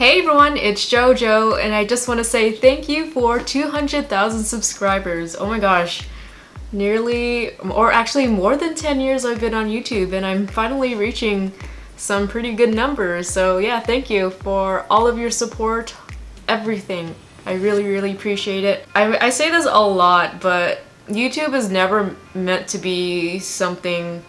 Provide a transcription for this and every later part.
Hey everyone, it's JoJo, and I just want to say thank you for 200,000 subscribers. Oh my gosh, nearly, or actually more than 10 years I've been on YouTube, and I'm finally reaching some pretty good numbers. So yeah, thank you for all of your support, everything. I really appreciate it. I say this a lot, but YouTube is never meant to be something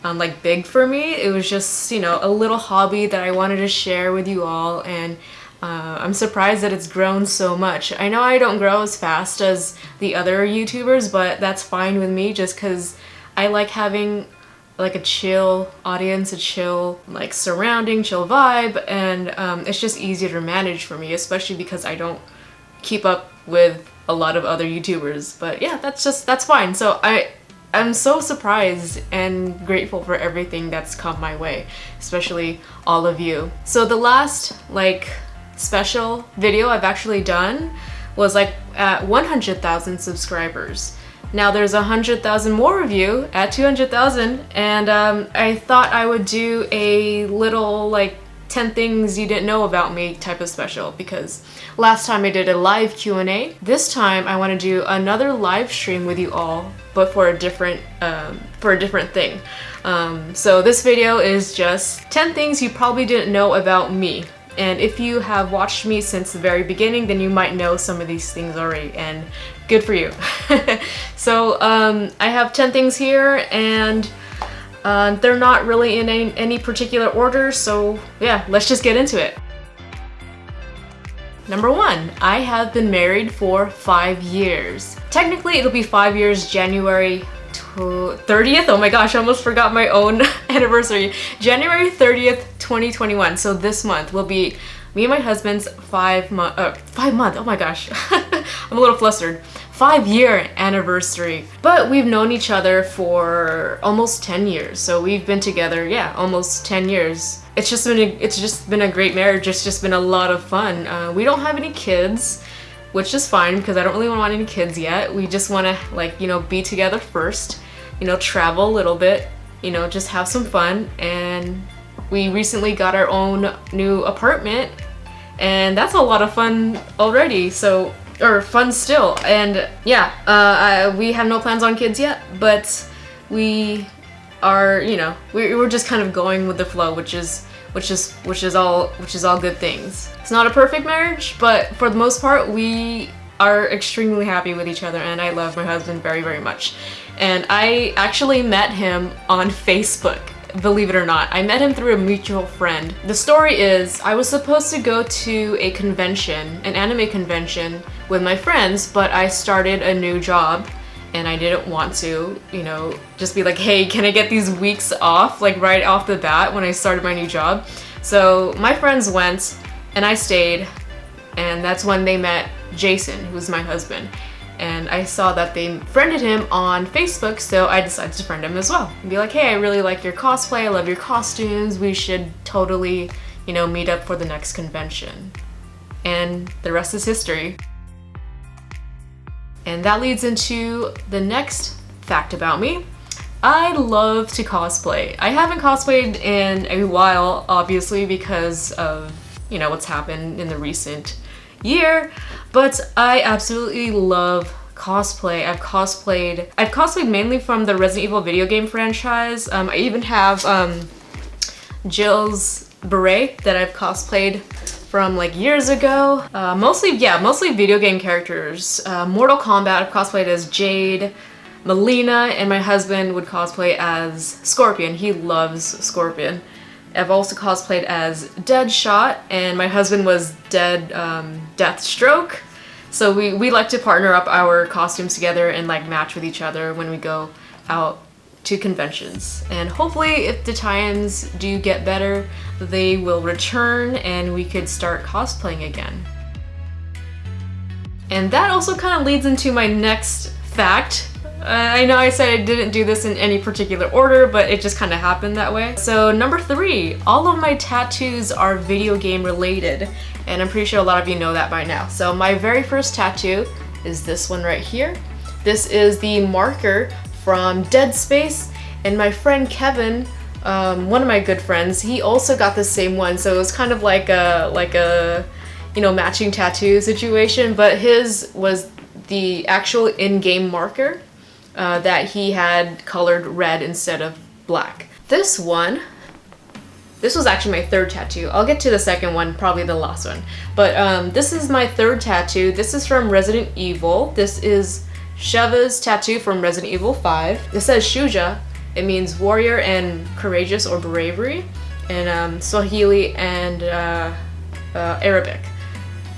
like big for me. It was just, you know, a little hobby that I wanted to share with you all, and I'm surprised that it's grown so much. I know I don't grow as fast as the other YouTubers, but that's fine with me just because I like having like a chill audience, a chill like surrounding, chill vibe, and it's just easier to manage for me, especially because I don't keep up with a lot of other YouTubers. But yeah, that's fine. So I'm so surprised and grateful for everything that's come my way, especially all of you. So the last like special video I've actually done was like at 100,000 subscribers. Now there's 100,000 more of you at 200,000, and I thought I would do a little like 10 things you didn't know about me type of special, because last time I did a live Q&A. This time I want to do another live stream with you all, but for a different thing. So this video is just 10 things you probably didn't know about me. And if you have watched me since the very beginning, then you might know some of these things already, and good for you. So I have 10 things here, and they're not really in any particular order, so yeah, let's just get into it. Number 1, I have been married for 5 years. Technically, it'll be 5 years January 30th. Oh my gosh, I almost forgot my own anniversary. January 30th, 2021. So this month will be me and my husband's 5 month, oh my gosh, I'm a little flustered. 5-year anniversary. But we've known each other for almost 10 years. So we've been together, yeah, almost 10 years. It's just been a great marriage. It's just been a lot of fun. We don't have any kids, which is fine because I don't really want any kids yet. We just want to, like, you know, be together first, you know, travel a little bit, you know, just have some fun. And we recently got our own new apartment, and that's a lot of fun already. So, or fun still. And yeah, we have no plans on kids yet, but we are, you know, we're just kind of going with the flow, which is all good things. It's not a perfect marriage, but for the most part, we are extremely happy with each other, and I love my husband very much. And I actually met him on Facebook. Believe it or not, I met him through a mutual friend. The story is, I was supposed to go to a convention, an anime convention, with my friends, but I started a new job, and I didn't want to, you know, just be like, hey, can I get these weeks off, like right off the bat when I started my new job? So my friends went, and I stayed, and that's when they met Jason, who's my husband. And I saw that they friended him on Facebook, so I decided to friend him as well. And be like, hey, I really like your cosplay, I love your costumes, we should totally, you know, meet up for the next convention. And the rest is history. And that leads into the next fact about me. I love to cosplay. I haven't cosplayed in a while, obviously, because of, you know, what's happened in the recent year, but I absolutely love cosplay. I've cosplayed mainly from the Resident Evil video game franchise. I even have Jill's beret that I've cosplayed from like years ago. Mostly video game characters. Mortal Kombat, I've cosplayed as Jade, Melina, and my husband would cosplay as Scorpion. He loves Scorpion. I've also cosplayed as Deadshot, and my husband was Deathstroke. So we like to partner up our costumes together and like match with each other when we go out to conventions. And hopefully, if the times do get better, they will return and we could start cosplaying again. And that also kind of leads into my next fact. I know I said I didn't do this in any particular order, but it just kind of happened that way. So number 3, all of my tattoos are video game related, and I'm pretty sure a lot of you know that by now. So my very first tattoo is this one right here. This is the marker from Dead Space, and my friend Kevin one of my good friends, he also got the same one, so it was kind of like a you know, matching tattoo situation, but his was the actual in-game marker that he had colored red instead of black. This was actually my third tattoo. I'll get to the second one, probably the last one. But this is my third tattoo. This is from Resident Evil. This is Sheva's tattoo from Resident Evil 5. It says Shuja. It means warrior and courageous or bravery in Swahili and Arabic.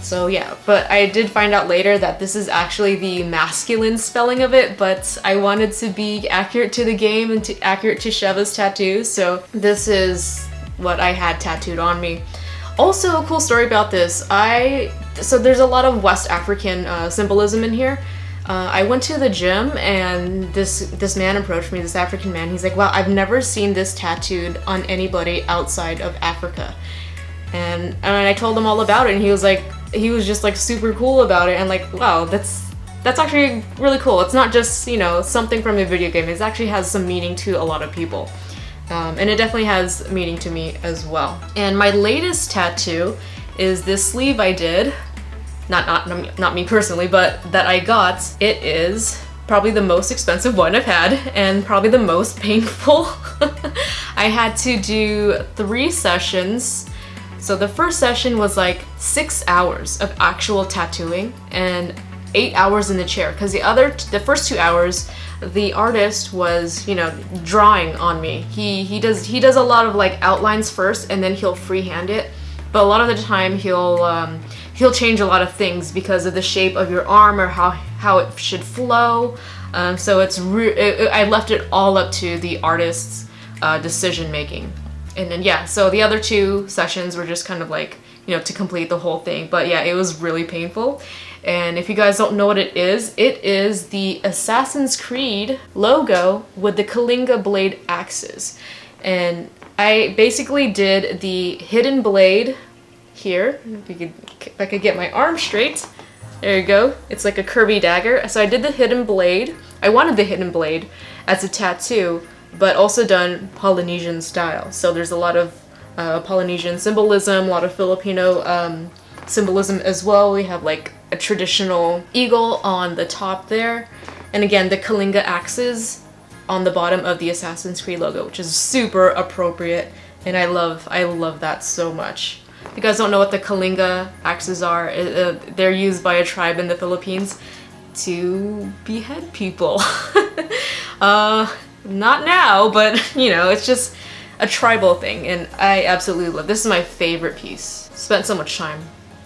So yeah, but I did find out later that this is actually the masculine spelling of it, but I wanted to be accurate to the game and accurate to Sheva's tattoo, so this is what I had tattooed on me. Also, a cool story about this, so there's a lot of West African symbolism in here. I went to the gym and this man approached me, this African man. He's like, wow, I've never seen this tattooed on anybody outside of Africa. And I told him all about it, and he was just like super cool about it, and like, wow, that's actually really cool. It's not just, you know, something from a video game. It actually has some meaning to a lot of people. And it definitely has meaning to me as well. And my latest tattoo is this sleeve I did. Not me personally, but that I got. It is probably the most expensive one I've had, and probably the most painful. I had to do 3 sessions. So the first session was like 6 hours of actual tattooing and 8 hours in the chair, because the first 2 hours the artist was, you know, drawing on me. He does a lot of like outlines first, and then he'll freehand it, but a lot of the time he'll change a lot of things because of the shape of your arm or how it should flow. So I left it all up to the artist's decision making. And then yeah, so the other 2 sessions were just kind of like, you know, to complete the whole thing. But yeah, it was really painful. And if you guys don't know what it is the Assassin's Creed logo with the Kalinga blade axes. And I basically did the hidden blade here. If I could get my arm straight. There you go. It's like a curvy dagger. So I did the hidden blade. I wanted the hidden blade as a tattoo, but also done Polynesian style. So there's a lot of Polynesian symbolism, a lot of Filipino symbolism as well. We have like a traditional eagle on the top there, and again the Kalinga axes on the bottom of the Assassin's Creed logo, which is super appropriate, and I love that so much. If you guys don't know what the Kalinga axes are, they're used by a tribe in the Philippines to behead people. Not now, but you know, it's just a tribal thing, and I absolutely love this. Is my favorite piece. Spent so much time.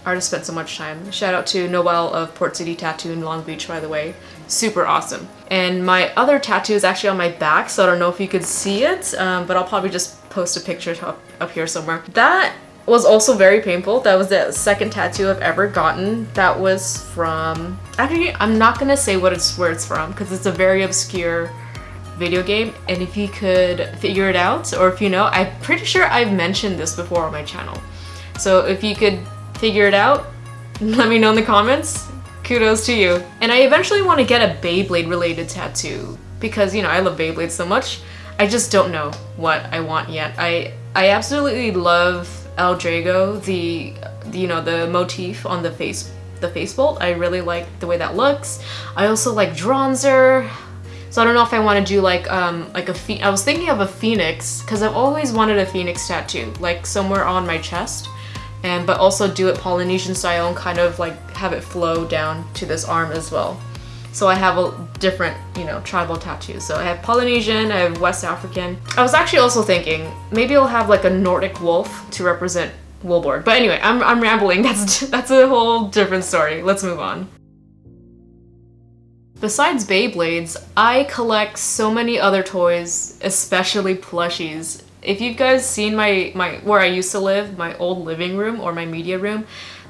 Artist spent so much time. Shout out to Noel of Port City Tattoo in Long Beach, by the way. Super awesome. And my other tattoo is actually on my back, so I don't know if you could see it, but I'll probably just post a picture up here somewhere. That was also very painful. That was the second tattoo I've ever gotten. That was from... Actually, I'm not gonna say where it's from, because it's a very obscure video game, and if you could figure it out, or if you know, I'm pretty sure I've mentioned this before on my channel. So if you could figure it out, let me know in the comments. Kudos to you. And I eventually want to get a Beyblade related tattoo, because, you know, I love Beyblades so much. I just don't know what I want yet. I absolutely love El Drago, the motif on the face bolt. I really like the way that looks. I also like Dronzer. So I don't know if I want to do like I was thinking of a phoenix, because I've always wanted a phoenix tattoo, like somewhere on my chest, but also do it Polynesian style and kind of like have it flow down to this arm as well. So I have a different, you know, tribal tattoos. So I have Polynesian, I have West African. I was actually also thinking maybe I'll have like a Nordic wolf to represent Wilborg. But anyway, I'm rambling. That's a whole different story. Let's move on. Besides Beyblades, I collect so many other toys, especially plushies. If you guys seen my where I used to live, my old living room or my media room,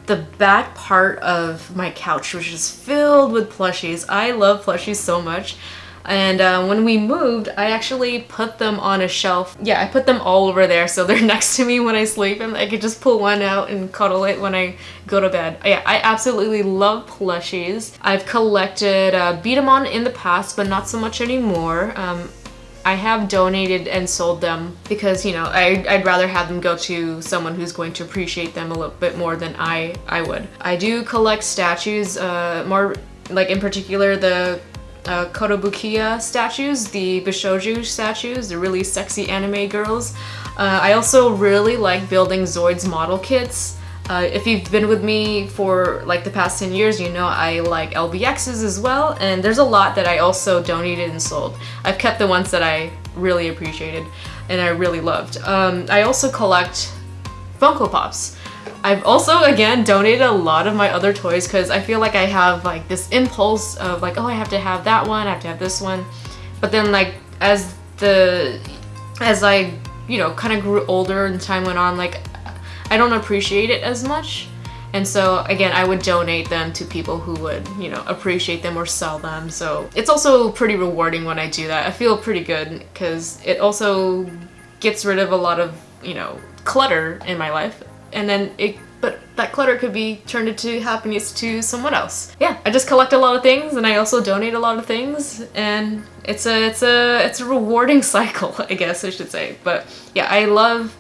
the back part of my couch was just filled with plushies. I love plushies so much. And when we moved, I actually put them on a shelf. Yeah, I put them all over there so they're next to me when I sleep, and I could just pull one out and cuddle it when I go to bed. Yeah, I absolutely love plushies. I've collected Beat 'em On in the past, but not so much anymore. I have donated and sold them because, you know, I'd rather have them go to someone who's going to appreciate them a little bit more than I would. I do collect statues, more like in particular the Kotobukiya statues, the Bishoju statues, the really sexy anime girls. I also really like building Zoids model kits. If you've been with me for like the past 10 years, you know I like LBXs as well, and there's a lot that I also donated and sold. I've kept the ones that I really appreciated and I really loved. I also collect Funko Pops. I've also, again, donated a lot of my other toys because I feel like I have like this impulse of like, oh, I have to have that one, I have to have this one. But then like as I, you know, kind of grew older and time went on, like I don't appreciate it as much. And so again, I would donate them to people who would, you know, appreciate them or sell them. So it's also pretty rewarding when I do that. I feel pretty good because it also gets rid of a lot of, you know, clutter in my life. And then but that clutter could be turned into happiness to someone else. Yeah, I just collect a lot of things and I also donate a lot of things, and it's a rewarding cycle, I guess I should say. But yeah, I love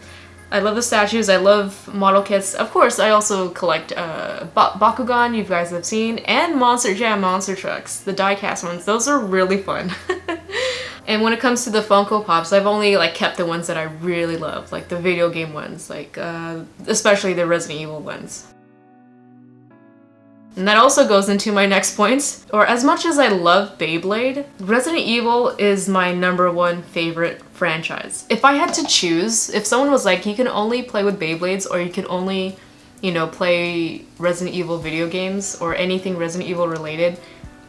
the statues, I love model kits. Of course, I also collect Bakugan, you guys have seen, and Monster Jam monster trucks, the die-cast ones. Those are really fun. And when it comes to the Funko Pops, I've only like kept the ones that I really love, like the video game ones, like especially the Resident Evil ones. And that also goes into my next point. Or as much as I love Beyblade, Resident Evil is my #1 favorite franchise. If I had to choose, if someone was like, you can only play with Beyblades or you can only, you know, play Resident Evil video games or anything Resident Evil related,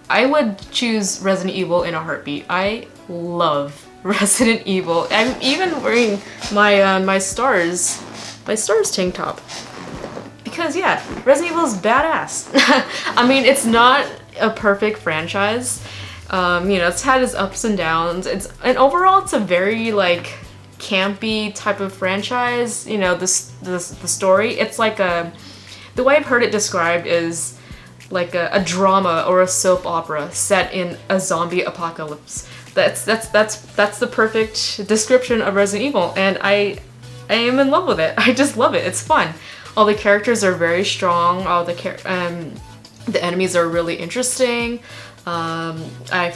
I would choose Resident Evil in a heartbeat. I love Resident Evil. I'm even wearing my my Stars tank top. Because yeah, Resident Evil is badass. I mean, it's not a perfect franchise. You know, it's had its ups and downs. And overall, it's a very like campy type of franchise. You know, the story. It's like the way I've heard it described is like a drama or a soap opera set in a zombie apocalypse. That's the perfect description of Resident Evil, and I am in love with it. I just love it. It's fun. All the characters are very strong. All the enemies are really interesting. I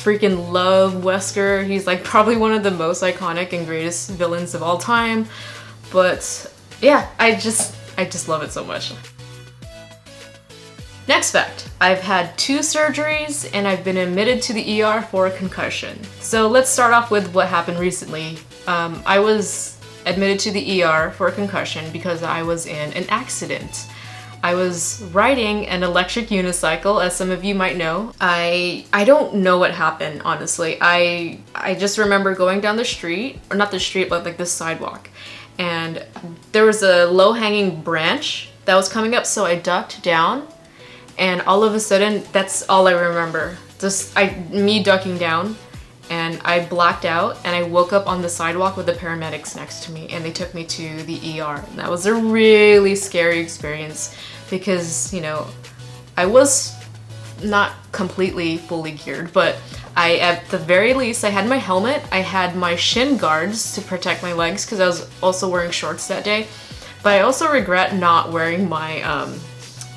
freaking love Wesker. He's like probably one of the most iconic and greatest villains of all time. But yeah, I just love it so much. Next fact, I've had 2 surgeries and I've been admitted to the ER for a concussion. So let's start off with what happened recently. I was admitted to the ER for a concussion because I was in an accident. I was riding an electric unicycle, as some of you might know. I don't know what happened, honestly. I just remember going down the street, or not the street, but like the sidewalk. And there was a low-hanging branch that was coming up, so I ducked down. And all of a sudden, that's all I remember. Just me ducking down, and I blacked out, and I woke up on the sidewalk with the paramedics next to me, and they took me to the ER. And that was a really scary experience because, you know, I was not completely fully geared, but at the very least, I had my helmet, I had my shin guards to protect my legs because I was also wearing shorts that day. But I also regret not wearing my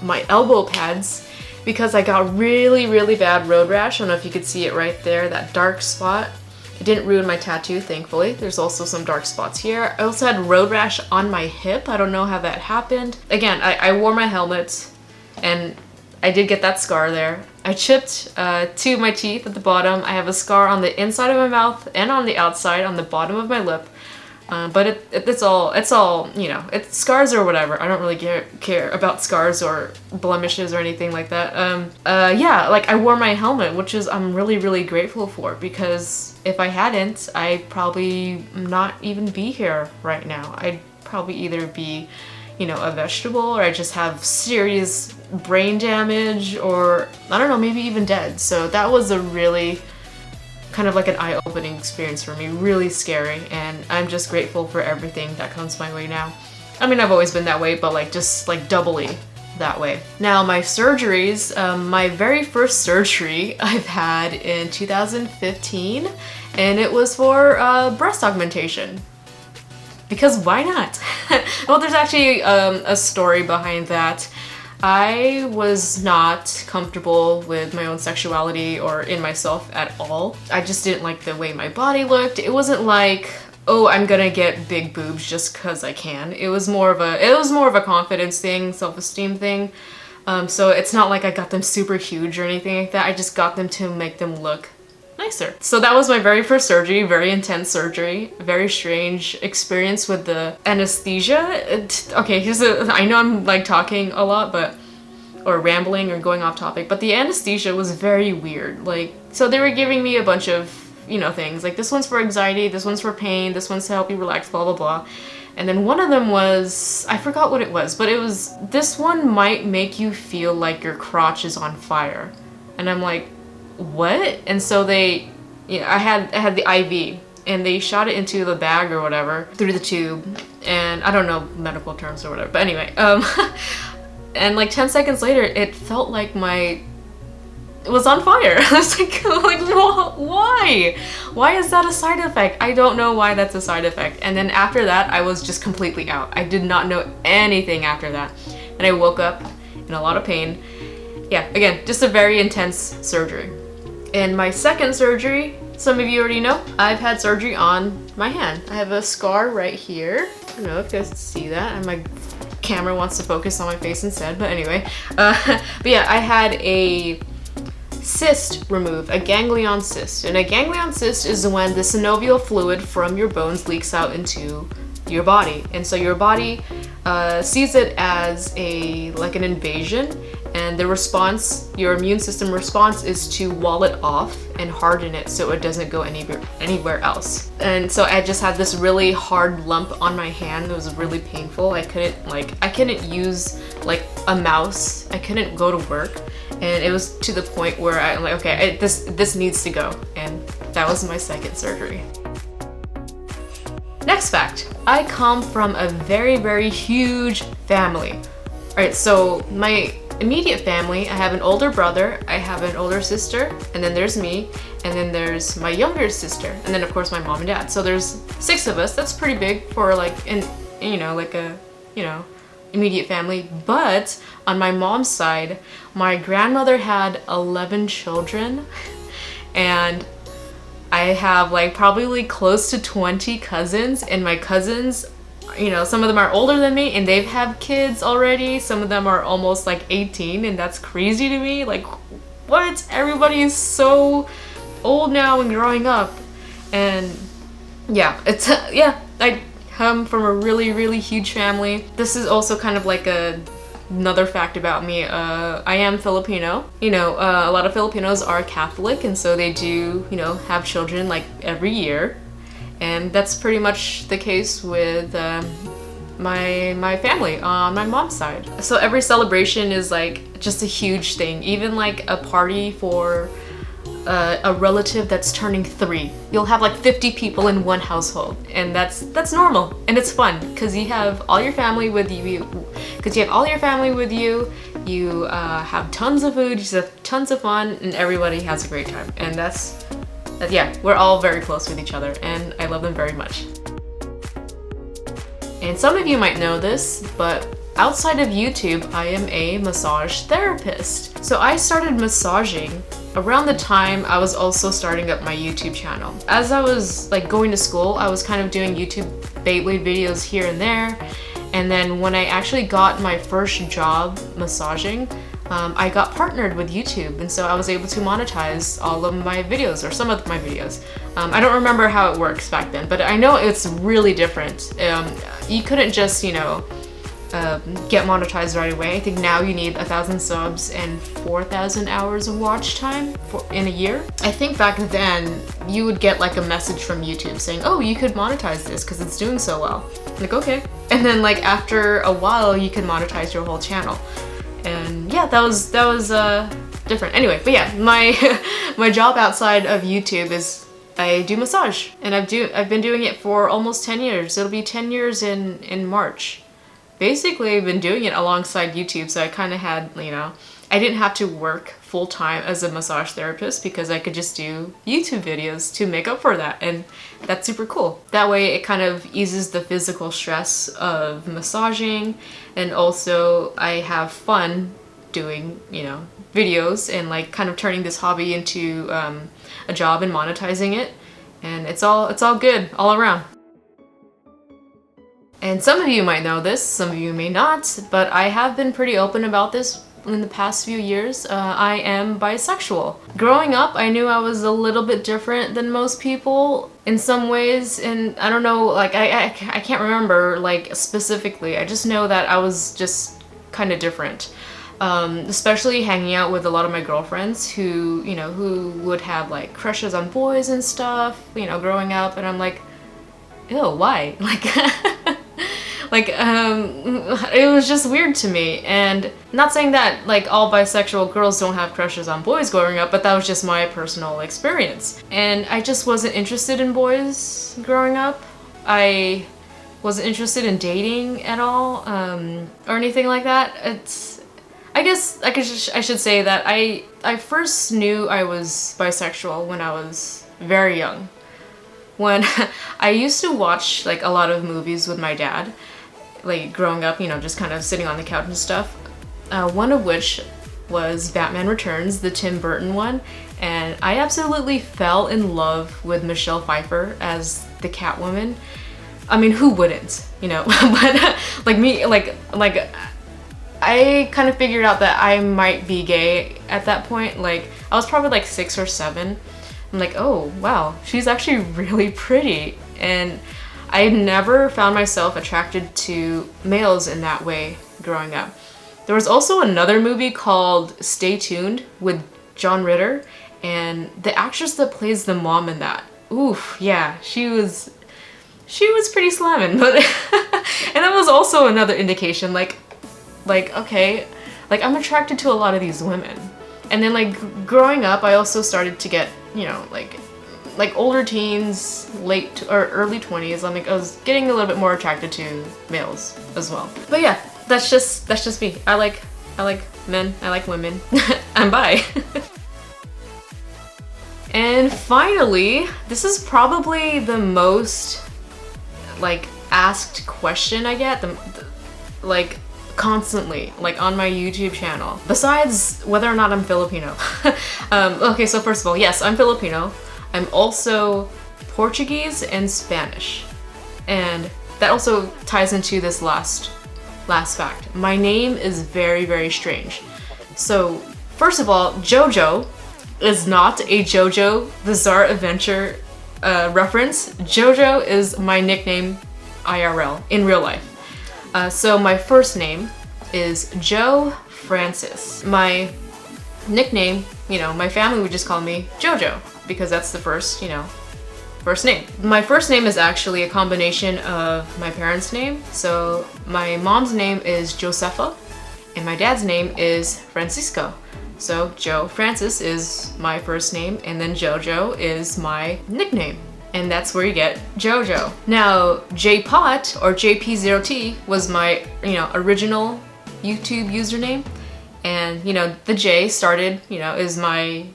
my elbow pads because I got really bad road rash. I don't know if you could see it right there, that dark spot. It didn't ruin my tattoo, thankfully. There's also some dark spots here. I also had road rash on my hip. I don't know how that happened. Again, I wore my helmet and I did get that scar there. I chipped 2 of my teeth at the bottom. I have a scar on the inside of my mouth and on the outside on the bottom of my lip. But it's all, you know, it's scars or whatever. I don't really care about scars or blemishes or anything like that. Yeah, like I wore my helmet, which is I'm really grateful for, because if I hadn't, I'd probably not even be here right now. I'd probably either be, you know, a vegetable, or I just have serious brain damage, or I don't know, maybe even dead. So that was a really kind of like an eye-opening experience for me, really scary, and I'm just grateful for everything that comes my way now. I mean, I've always been that way, but like just like doubly that way. Now my surgeries, my very first surgery I've had in 2015, and it was for breast augmentation. Because why not? Well, there's actually a story behind that. I was not comfortable with my own sexuality or in myself at all. I just didn't like the way my body looked. It wasn't like, oh, I'm gonna get big boobs just cause I can. It was more of a confidence thing, self-esteem thing. So it's not like I got them super huge or anything like that. I just got them to make them look nicer. So that was my very first surgery, very intense surgery, very strange experience with the anesthesia. Okay, I know I'm like talking a lot, or rambling or going off topic, but the anesthesia was very weird. Like, so they were giving me a bunch of, you know, things like this one's for anxiety, this one's for pain, this one's to help you relax, blah, blah, blah. And then one of them was, I forgot what it was, but it was, this one might make you feel like your crotch is on fire. And I'm like, what? And so I had the IV, and they shot it into the bag or whatever through the tube, and I don't know medical terms or whatever, but anyway, and like 10 seconds later it felt like it was on fire. I was like why is that a side effect? I don't know why that's a side effect. And then after that I was just completely out. I did not know anything after that, and I woke up in a lot of pain. Yeah, again, just a very intense surgery. And my second surgery, some of you already know, I've had surgery on my hand. I have a scar right here. I don't know if you guys can see that, and my camera wants to focus on my face instead, but anyway. But yeah, I had a cyst removed, a ganglion cyst. And a ganglion cyst is when the synovial fluid from your bones leaks out into your body. And so your body sees it as an invasion, and the response, your immune system response, is to wall it off and harden it so it doesn't go anywhere else. And so I just had this really hard lump on my hand. It was really painful. I couldn't use like a mouse. I couldn't go to work, and it was to the point where I'm like, okay, this needs to go. And that was my second surgery. Next fact, I come from a very, very huge family. All right, so my immediate family, I have an older brother, I have an older sister, and then there's me, and then there's my younger sister, and then of course my mom and dad. So there's 6 of us. That's pretty big for like immediate family. But on my mom's side, my grandmother had 11 children, and I have like probably close to 20 cousins, and my cousins, you know, some of them are older than me and they've had kids already. Some of them are almost like 18, and that's crazy to me. Like, what? Everybody is so old now and growing up. And yeah, it's I come from a really, really huge family. This is also kind of like another fact about me. I am Filipino. You know, a lot of Filipinos are Catholic, and so they do, you know, have children like every year. And that's pretty much the case with my family on my mom's side. So every celebration is like just a huge thing. Even like a party for a relative that's turning 3. You'll have like 50 people in one household, and that's normal, and it's fun because you have all your family with you. You have tons of food, you just have tons of fun, and everybody has a great time. And yeah, we're all very close with each other, and I love them very much. And some of you might know this, but outside of YouTube, I am a massage therapist. So I started massaging around the time I was also starting up my YouTube channel. As I was like going to school, I was kind of doing YouTube Beyblade videos here and there. And then when I actually got my first job massaging, I got partnered with YouTube, and so I was able to monetize all of my videos, or some of my videos. I don't remember how it works back then, but I know it's really different. You couldn't just, you know, get monetized right away. I think now you need 1,000 subs and 4,000 hours of watch time in a year. I think back then you would get like a message from YouTube saying, oh, you could monetize this because it's doing so well. Like, okay. And then like after a while you could monetize your whole channel. And yeah, that was different. Anyway, but yeah, my job outside of YouTube is I do massage, and I've been doing it for almost 10 years. It'll be 10 years in March, basically been doing it alongside YouTube, so I kind of had, you know, I didn't have to work full-time as a massage therapist because I could just do YouTube videos to make up for that, and that's super cool. That way it kind of eases the physical stress of massaging, and also I have fun doing, you know, videos and like kind of turning this hobby into a job and monetizing it, and it's all good all around. And some of you might know this, some of you may not, but I have been pretty open about this in the past few years. I am bisexual. Growing up, I knew I was a little bit different than most people in some ways, and I don't know, like I can't remember like specifically. I just know that I was just kind of different. Especially hanging out with a lot of my girlfriends who, you know, who would have like crushes on boys and stuff, you know, growing up, and I'm like, ew, why? Like, it was just weird to me. And not saying that like all bisexual girls don't have crushes on boys growing up, but that was just my personal experience. And I just wasn't interested in boys growing up. I wasn't interested in dating at all, or anything like that. I guess I should say that I first knew I was bisexual when I was very young. When I used to watch like a lot of movies with my dad, like growing up, you know, just kind of sitting on the couch and stuff. One of which was Batman Returns, the Tim Burton one, and I absolutely fell in love with Michelle Pfeiffer as the Catwoman. I mean, who wouldn't, you know? But like me, like I kind of figured out that I might be gay at that point. Like I was probably like 6 or 7. I'm like, oh wow, she's actually really pretty. And I never found myself attracted to males in that way growing up. There was also another movie called Stay Tuned with John Ritter, and the actress that plays the mom in that, oof, yeah, she was pretty slamming. But and that was also another indication, like okay, like I'm attracted to a lot of these women. And then like growing up, I also started to get, you know, like older teens, late or early 20s. I was getting a little bit more attracted to males as well. But yeah, that's just me. I like men, I like women. I'm bi. And finally, this is probably the most like asked question I get, like constantly, like on my YouTube channel, besides whether or not I'm Filipino. Okay, so first of all, yes, I'm Filipino. I'm also Portuguese and Spanish, and that also ties into this last fact. My name is very, very strange. So first of all, JoJo is not a JoJo Bizarre Adventure reference. JoJo is my nickname IRL, in real life. So my first name is Joe Francis. My nickname, you know, my family would just call me JoJo because that's the first, you know, first name. My first name is actually a combination of my parents' name. So my mom's name is Josefa and my dad's name is Francisco. So Joe Francis is my first name, and then JoJo is my nickname. And that's where you get JoJo. Now, JPot or JP0T was my, you know, original YouTube username. And, you know, the J started, you know, is my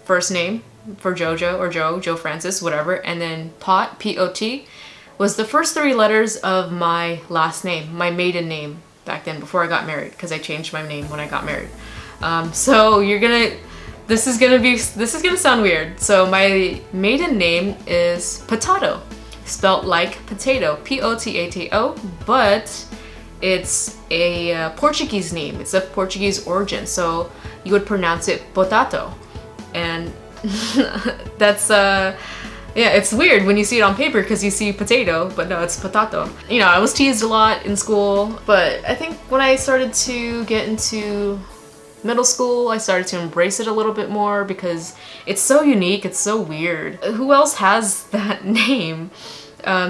first name for JoJo or Joe Francis, whatever. And then Pot, P-O-T, was the first 3 letters of my last name, my maiden name back then before I got married, because I changed my name when I got married. So this is gonna sound weird. So my maiden name is Potato, spelt like potato, P-O-T-A-T-O, but it's a Portuguese name. It's of Portuguese origin, so you would pronounce it potato. And that's yeah, it's weird when you see it on paper because you see potato, but no, it's potato. You know, I was teased a lot in school, but I think when I started to get into middle school, I started to embrace it a little bit more because it's so unique, it's so weird. Who else has that name?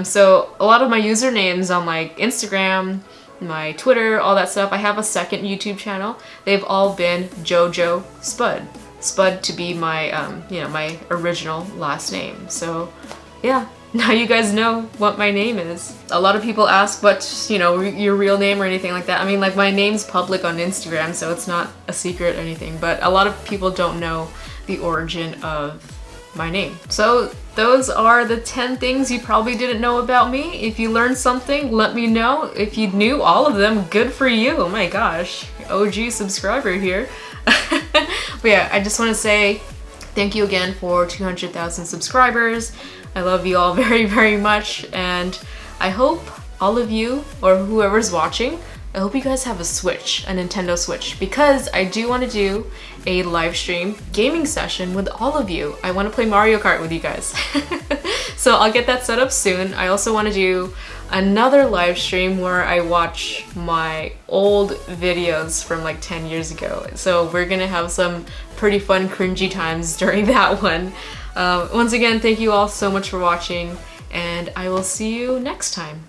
So a lot of my usernames on like Instagram, my Twitter, all that stuff, I have a second YouTube channel. They've all been JoJo Spud. Spud to be my, you know, my original last name. So yeah, now you guys know what my name is. A lot of people ask what's, you know, your real name or anything like that. I mean, like, my name's public on Instagram, so it's not a secret or anything, but a lot of people don't know the origin of my name. So those are the 10 things you probably didn't know about me. If you learned something, let me know. If you knew all of them, good for you. Oh my gosh, OG subscriber here. But yeah, I just want to say thank you again for 200,000 subscribers. I love you all very, very much, and I hope all of you, or whoever's watching, I hope you guys have a Switch, a Nintendo Switch, because I do want to do a live stream gaming session with all of you. I want to play Mario Kart with you guys. So I'll get that set up soon. I also want to do another live stream where I watch my old videos from like 10 years ago. So we're gonna have some pretty fun cringy times during that one. Once again, thank you all so much for watching, and I will see you next time.